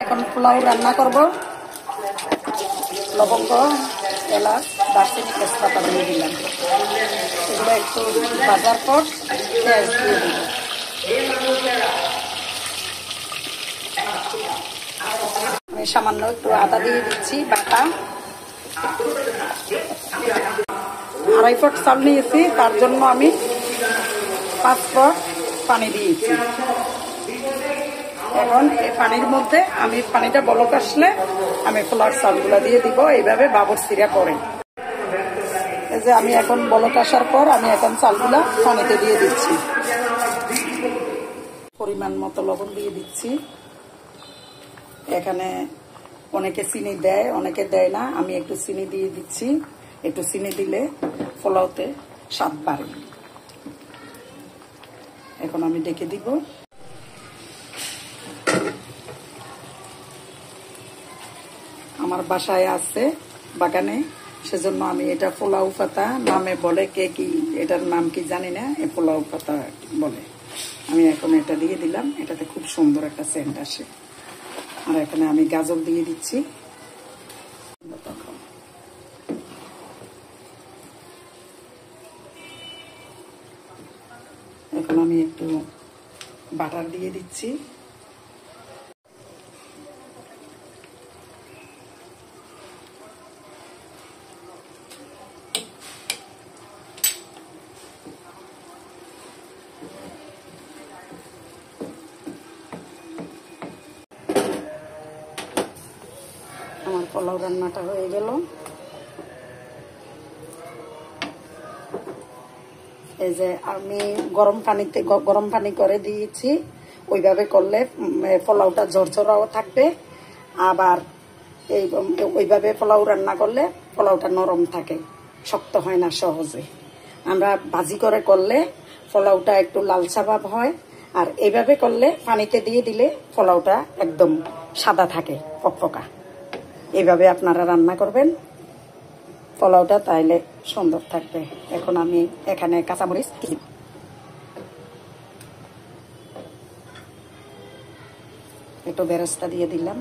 এখন পোলাও রান্না করব। লবঙ্গ, এলাচ, দারচিনি, তেজপাতা দিয়ে দিলাম। এগুলো একটু ভাজার পর পেঁয়াজ দিয়ে দিব। আমি সামান্য একটু আদা দিয়ে দিচ্ছি বাটা। 2.5 পট চাল নিয়েছি, তার জন্য আমি 5 পট পানি দিয়েছি। এখন এই পানির মধ্যে আমি পানিটা বলক আসলে আমি পোলাওর চালগুলা দিয়ে দিব। এইভাবে বাবরচিরা করে। এই যে আমি এখন বলক আসার পর আমি এখন চালগুলা পানিতে দিয়ে দিচ্ছি। পরিমাণ মতো লবণ দিয়ে দিচ্ছি। এখানে অনেকে চিনি দেয়, অনেকে দেয় না। আমি একটু চিনি দিয়ে দিচ্ছি। একটু চিনি দিলে পোলাওতে স্বাদ বাড়ে। এখন আমি ডেকে দিব। আমার বাসায় আছে বাগানে, সেজন্য আমি এটা পোলাও পাতা নামে বলে। কে কি এটার নাম কি জানি না, এই পোলাও পাতা বলে। আমি এখন এটা দিয়ে দিলাম। এটাতে খুব সুন্দর একটা সেন্ট আসে। আর এখানে আমি গাজর দিয়ে দিচ্ছি। এখন আমি একটু বাটার দিয়ে দিচ্ছি। আমার পোলাও রান্নাটা হয়ে গেল। এই যে আমি গরম পানি করে দিয়েছি। ওইভাবে করলে পোলাওটা ঝরঝরাও থাকবে। আবার ওইভাবে পোলাও রান্না করলে পোলাওটা নরম থাকে, শক্ত হয় না সহজে। আমরা ভাজি করে করলে পোলাওটা একটু লালচা ভাব হয়। আর এইভাবে করলে পানিতে দিয়ে দিলে পোলাওটা একদম সাদা থাকে, পকপকা। এইভাবে আপনারা রান্না করবেন পোলাওটা, তাইলে সুন্দর থাকবে। এখন আমি এখানে কাঁচামরিচ একটু বেরেস্তা দিয়ে দিলাম।